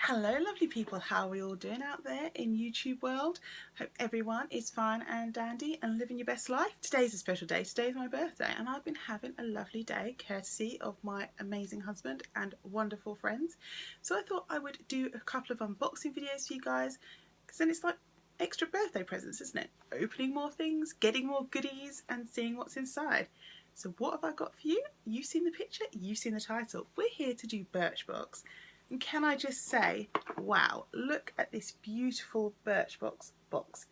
Hello lovely people, how are we all doing out there in YouTube world? Hope everyone is fine and dandy and living your best life. Today's a special day, today's my birthday and I've been having a lovely day courtesy of my amazing husband and wonderful friends. So I thought I would do a couple of unboxing videos for you guys because then it's like extra birthday presents, isn't it? Opening more things, getting more goodies and seeing what's inside. So what have I got for you? You've seen the picture, you've seen the title. We're here to do Birchbox. And can I just say, wow, look at this beautiful Birchbox box.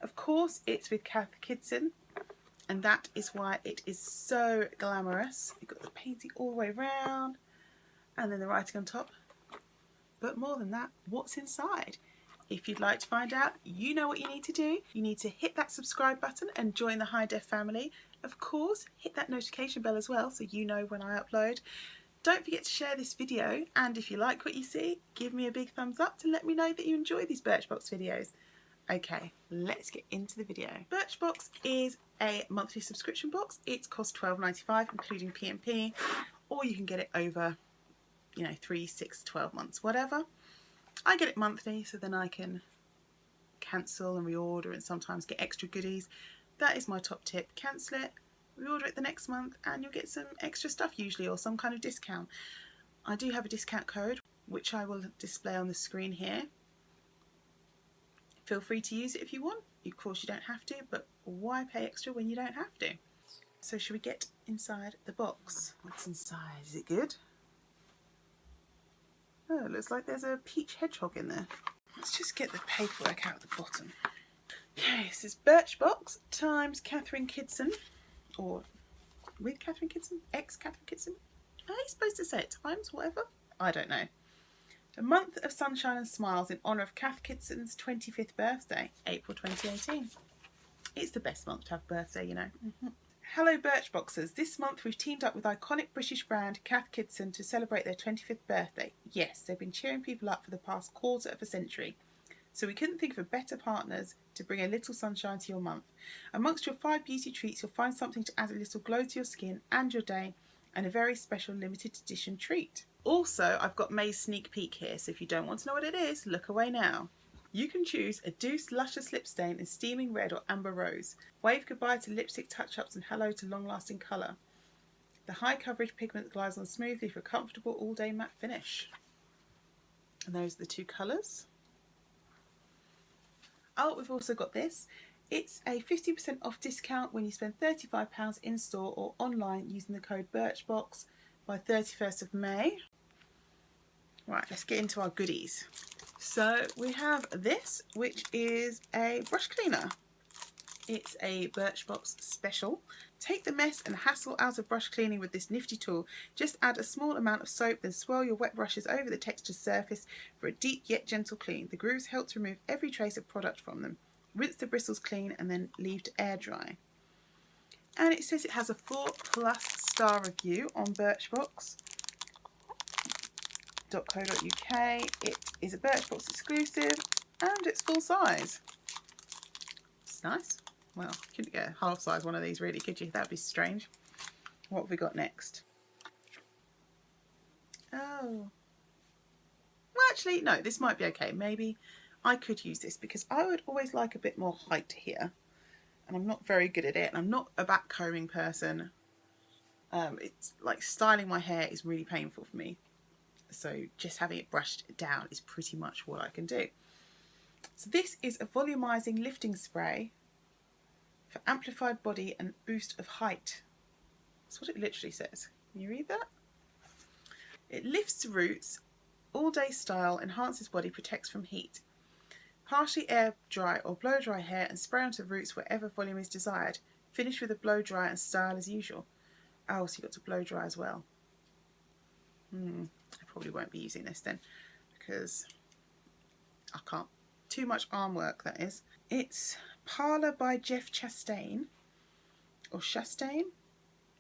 Of course, it's with CATH KIDSTON, and that is why it is so glamorous. You've got the painting all the way around, and then the writing on top. But more than that, what's inside? If you'd like to find out, you know what you need to do. You need to hit that subscribe button and join the Highdef family. Of course, hit that notification bell as well so you know when I upload. Don't forget to share this video, and if you like what you see, give me a big thumbs up to let me know that you enjoy these Birchbox videos. Okay, let's get into the video. Birchbox is a monthly subscription box. It costs $12.95 including P&P, or you can get it over, 3, 6, 12 months, whatever. I get it monthly so then I can cancel and reorder and sometimes get extra goodies. That is my top tip. Cancel it, reorder it the next month and you'll get some extra stuff usually, or some kind of discount. I do have a discount code which I will display on the screen here. Feel free to use it if you want. Of course you don't have to, but why pay extra when you don't have to? So should we get inside the box? What's inside? Is it good? Oh, it looks like there's a peach hedgehog in there. Let's just get the paperwork out of the bottom. Okay, this is Birchbox times Catherine Kidson. Or with Catherine Kidson? Ex-Catherine Kidson? Are you supposed to say it times, whatever? I don't know. A month of sunshine and smiles in honour of Cath Kidston's 25th birthday, April 2018. It's the best month to have a birthday, you know. Hello Birchboxers. This month we've teamed up with iconic British brand Cath Kidston to celebrate their 25th birthday. Yes, they've been cheering people up for the past quarter of a century. So we couldn't think of better partners to bring a little sunshine to your month. Amongst your 5 beauty treats, you'll find something to add a little glow to your skin and your day, and a very special limited edition treat. Also, I've got May's sneak peek here, so if you don't want to know what it is, look away now. You can choose a Douce Luscious Lip Stain in Steaming Red or Amber Rose. Wave goodbye to lipstick touch-ups and hello to long-lasting colour. The high coverage pigment glides on smoothly for a comfortable all-day matte finish. And those are the 2 colours. Oh, we've also got this. It's a 50% off discount when you spend £35 in store or online using the code Birchbox by 31st of May. Right, let's get into our goodies. So we have this, which is a brush cleaner. It's a Birchbox special. Take the mess and hassle out of brush cleaning with this nifty tool. Just add a small amount of soap, then swirl your wet brushes over the textured surface for a deep yet gentle clean. The grooves help to remove every trace of product from them. Rinse the bristles clean and then leave to air dry. And it says it has a 4+ star review on Birchbox.co.uk. It is a Birchbox exclusive and it's full size. It's nice. Well, you couldn't get a half size one of these really, could you? That'd be strange. What have we got next? Oh. Well, actually, no, this might be okay. Maybe I could use this because I would always like a bit more height here. And I'm not very good at it. And I'm not a back combing person. It's like styling my hair is really painful for me. So just having it brushed down is pretty much what I can do. So this is a volumizing lifting spray for amplified body and boost of height. That's what it literally says. Can you read that? It lifts roots, all day style, enhances body, protects from heat. Partially air dry or blow dry hair and spray onto roots wherever volume is desired. Finish with a blow dry and style as usual. Oh, so you've got to blow dry as well. I probably won't be using this then because I can't. Too much arm work, that is. It's Parlor by Jeff Chastain, or Chastain.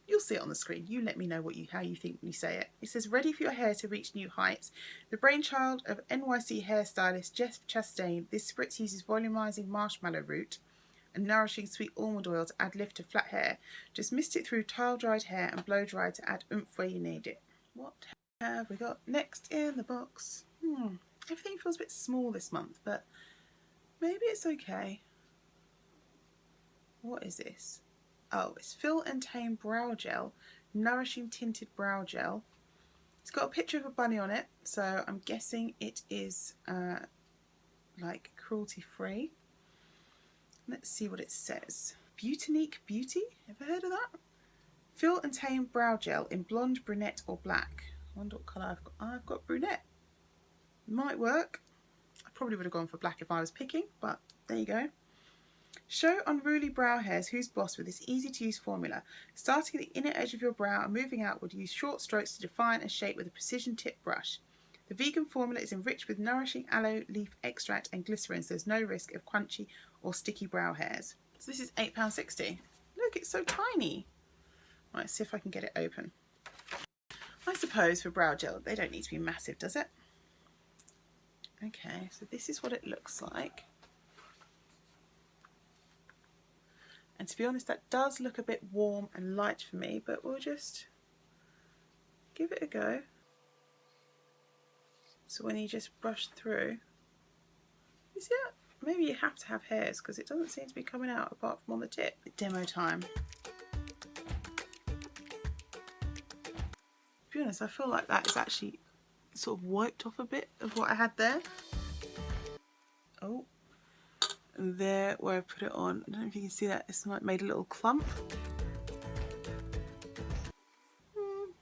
You'll see it on the screen. You let me know how you think you say it. It says, ready for your hair to reach new heights. The brainchild of NYC hairstylist Jeff Chastain, this spritz uses volumizing marshmallow root and nourishing sweet almond oil to add lift to flat hair. Just mist it through tile-dried hair and blow dry to add oomph where you need it. What have we got next in the box? Everything feels a bit small this month, but maybe it's okay. What is this? Oh, it's Fill and Tame Brow Gel, Nourishing Tinted Brow Gel. It's got a picture of a bunny on it, so I'm guessing it is like cruelty free. Let's see what it says. Beautinique Beauty, ever heard of that? Fill and Tame Brow Gel in blonde, brunette or black. I wonder what colour I've got. I've got brunette. Might work. I probably would have gone for black if I was picking, but there you go. Show unruly brow hairs who's boss with this easy to use formula. Starting at the inner edge of your brow and moving outward, use short strokes to define and shape with a precision tip brush. The vegan formula is enriched with nourishing aloe leaf extract and glycerin, so there's no risk of crunchy or sticky brow hairs. So this is £8.60. Look, it's so tiny. Right, let's see if I can get it open. I suppose for brow gel, they don't need to be massive, does it? Okay, so this is what it looks like. And to be honest, that does look a bit warm and light for me, but we'll just give it a go. So when you just brush through, you see that? Maybe you have to have hairs because it doesn't seem to be coming out apart from on the tip. Demo time. To be honest, I feel like that is actually sort of wiped off a bit of what I had there. Oh, and there where I put it on, I don't know if you can see that, it's like made a little clump.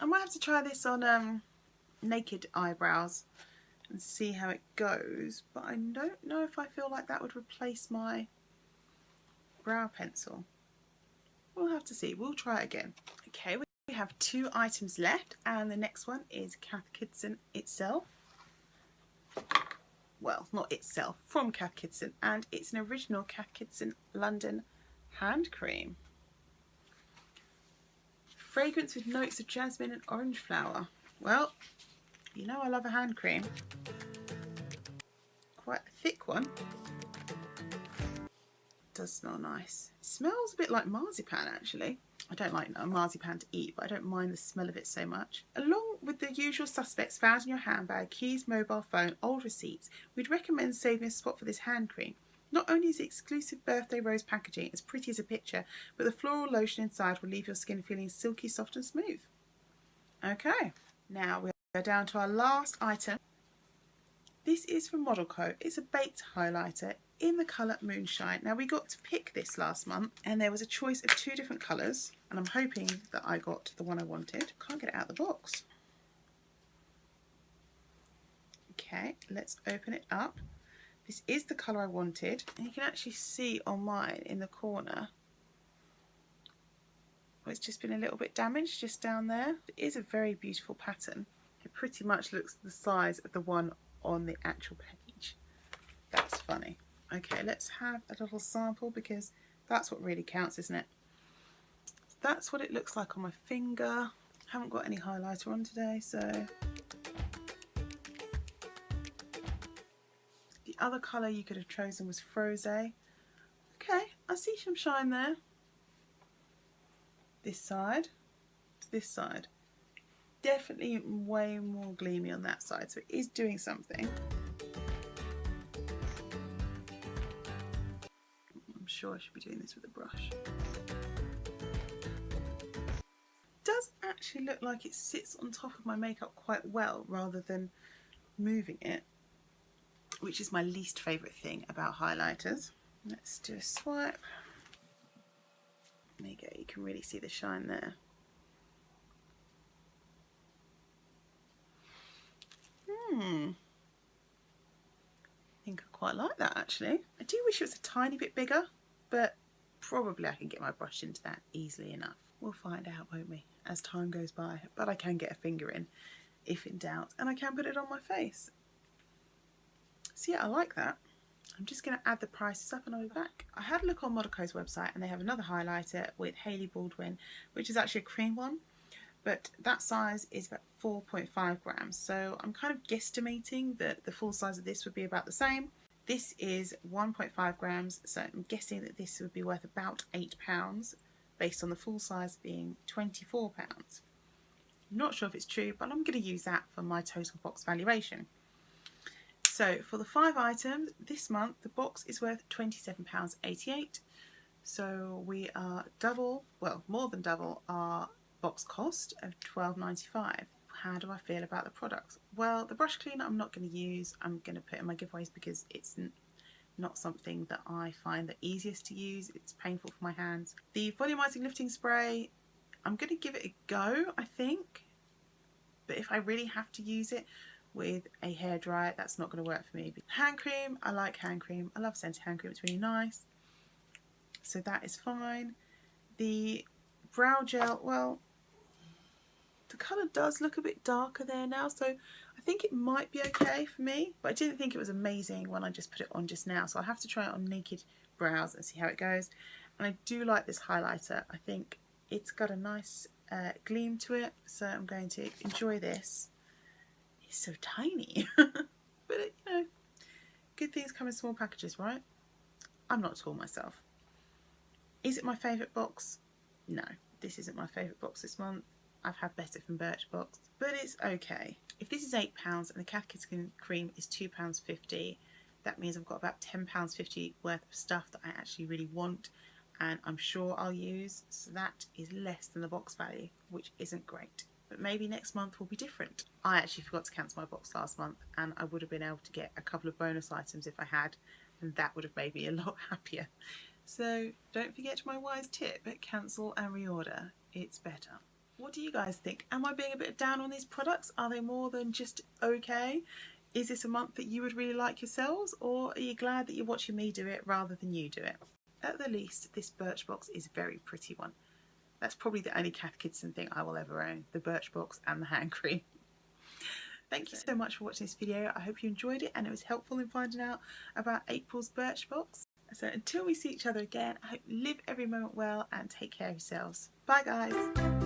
I might have to try this on naked eyebrows and see how it goes, but I don't know if I feel like that would replace my brow pencil. We'll have to see. We'll try it again. Okay, we have 2 items left, and the next one is CATH KIDSTON itself. Well, not itself, from CATH KIDSTON, and it's an original CATH KIDSTON London hand cream. Fragrance with notes of jasmine and orange flower. Well, you know I love a hand cream. Quite a thick one. It does smell nice. It smells a bit like marzipan actually. I don't like marzipan to eat, but I don't mind the smell of it so much. Along with the usual suspects found in your handbag, keys, mobile phone, old receipts, we'd recommend saving a spot for this hand cream. Not only is the exclusive birthday rose packaging as pretty as a picture, but the floral lotion inside will leave your skin feeling silky, soft and smooth. Okay, now we're down to our last item. This is from Model Co. It's a baked highlighter in the colour Moonshine. Now we got to pick this last month and there was a choice of 2 different colours, and I'm hoping that I got the one I wanted. Can't get it out of the box. Okay, let's open it up. This is the colour I wanted, and you can actually see on mine in the corner where it's just been a little bit damaged just down there. It is a very beautiful pattern. It pretty much looks the size of the one on the actual page. That's funny. Okay, let's have a little sample because that's what really counts, isn't it? That's what it looks like on my finger. Haven't got any highlighter on today, so the other colour you could have chosen was Froze. Okay, I see some shine there. This side to this side. Definitely way more gleamy on that side, so it is doing something. I'm sure I should be doing this with a brush. It does actually look like it sits on top of my makeup quite well rather than moving it, which is my least favourite thing about highlighters. Let's do a swipe. There you go, you can really see the shine there. I think I quite like that actually. I do wish it was a tiny bit bigger, but probably I can get my brush into that easily enough. We'll find out, won't we, as time goes by. But I can get a finger in if in doubt, and I can put it on my face. So yeah, I like that. I'm just going to add the prices up and I'll be back. I had a look on Model Co's website and they have another highlighter with Hailey Baldwin, which is actually a cream one, but that size is about 4.5 grams. So I'm kind of guesstimating that the full size of this would be about the same. This is 1.5 grams, so I'm guessing that this would be worth about £8 based on the full size being £24. I'm not sure if it's true, but I'm going to use that for my total box valuation. So for the 5 items this month, the box is worth £27.88. So we are double, well, more than double our box cost of £12.95. How do I feel about the products? Well, the brush cleaner I'm not going to use. I'm going to put in my giveaways because it's not something that I find the easiest to use. It's painful for my hands. The volumizing lifting spray, I'm going to give it a go, I think. But if I really have to use it with a hairdryer, that's not going to work for me. Hand cream, I like hand cream. I love scented hand cream. It's really nice. So that is fine. The brow gel, well, the colour does look a bit darker there now, so I think it might be okay for me, but I didn't think it was amazing when I just put it on just now, so I'll have to try it on naked brows and see how it goes. And I do like this highlighter. I think it's got a nice gleam to it, so I'm going to enjoy this. It's so tiny, but you know, good things come in small packages, right? I'm not tall myself. Is it my favourite box? No, this isn't my favourite box this month. I've had better from Birchbox, but it's okay. If this is £8 and the CATH KIDSTON cream is £2.50, that means I've got about £10.50 worth of stuff that I actually really want and I'm sure I'll use, so that is less than the box value, which isn't great. But maybe next month will be different. I actually forgot to cancel my box last month and I would have been able to get a couple of bonus items if I had, and that would have made me a lot happier. So don't forget my wise tip, cancel and reorder. It's better. What do you guys think? Am I being a bit down on these products? Are they more than just okay? Is this a month that you would really like yourselves, or are you glad that you're watching me do it rather than you do it? At the least, this Birchbox is a very pretty one. That's probably the only CATH KIDSTON thing I will ever own, the Birchbox and the hand cream. Thank you so much for watching this video. I hope you enjoyed it and it was helpful in finding out about April's Birchbox. So until we see each other again, I hope you live every moment well and take care of yourselves. Bye guys.